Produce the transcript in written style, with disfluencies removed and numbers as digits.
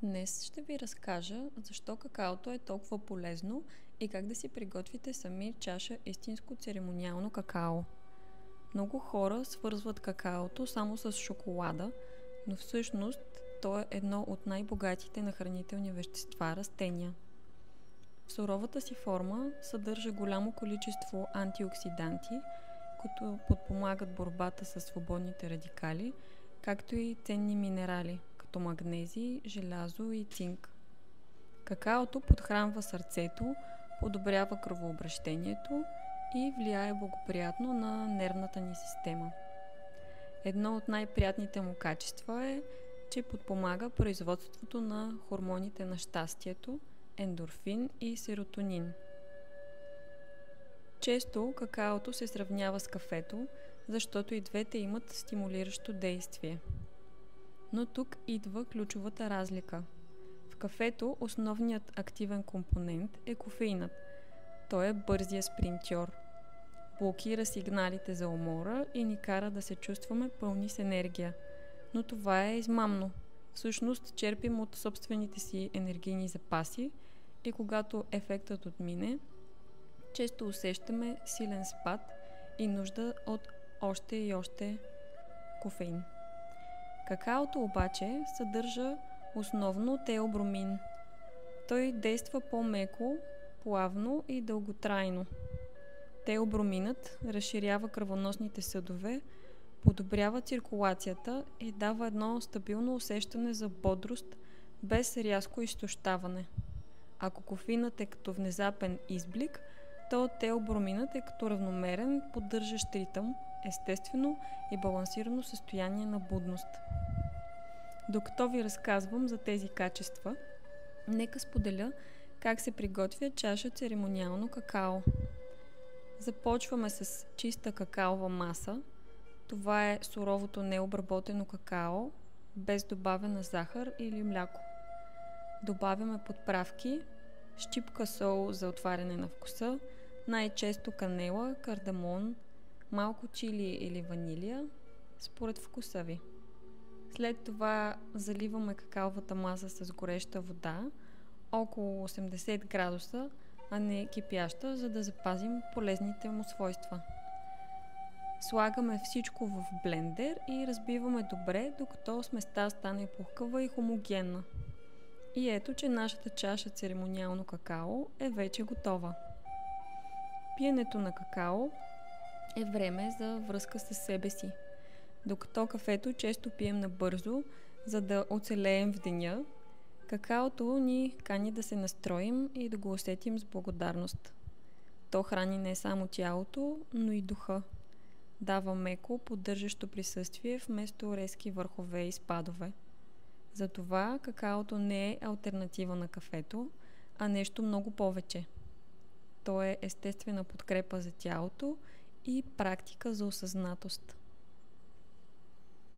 Днес ще ви разкажа защо какаото е толкова полезно и как да си приготвите сами чаша истинско церемониално какао. Много хора свързват какаото само с шоколада, но всъщност то е едно от най-богатите на хранителни вещества растения. В суровата си форма съдържа голямо количество антиоксиданти, които подпомагат борбата с свободните радикали, както и ценни минерали, като магнезий, желязо и цинк. Какаото подхранва сърцето, подобрява кръвообращението и влияе благоприятно на нервната ни система. Едно от най-приятните му качества е, че подпомага производството на хормоните на щастието, ендорфин и серотонин. Често какаото се сравнява с кафето, защото и двете имат стимулиращо действие. Но тук идва ключовата разлика. В кафето основният активен компонент е кофеинът. Той е бързия спринтьор. Блокира сигналите за умора и ни кара да се чувстваме пълни с енергия. Но това е измамно. Всъщност черпим от собствените си енергийни запаси и когато ефектът отмине, често усещаме силен спад и нужда от още и още кофеин. Какаото обаче съдържа основно теобромин. Той действа по-меко, плавно и дълготрайно. Теоброминът разширява кръвоносните съдове, подобрява циркулацията и дава едно стабилно усещане за бодрост без рязко изтощаване. Ако кофеинът е като внезапен изблик, то теоброминът е като равномерен, поддържащ ритъм, естествено и балансирано състояние на будност. Докато ви разказвам за тези качества, нека споделя как се приготвя чаша церемониално какао. Започваме с чиста какаова маса. Това е суровото необработено какао, без добавена захар или мляко. Добавяме подправки, щипка сол за отваряне на вкуса, най-често канела, кардамон, малко чили или ванилия, според вкуса ви. След това заливаме какаовата маса с гореща вода, около 80 градуса, а не кипяща, за да запазим полезните му свойства. Слагаме всичко в блендер и разбиваме добре, докато сместа стане пухкава и хомогенна. И ето, че нашата чаша церемониално какао е вече готова. Пиенето на какао е време за връзка с себе си. Докато кафето често пием набързо, за да оцелеем в деня, какаото ни кани да се настроим и да го усетим с благодарност. То храни не само тялото, но и духа. Дава меко, поддържащо присъствие вместо резки върхове и спадове. Затова какаото не е алтернатива на кафето, а нещо много повече. То е естествена подкрепа за тялото и практика за осъзнатост.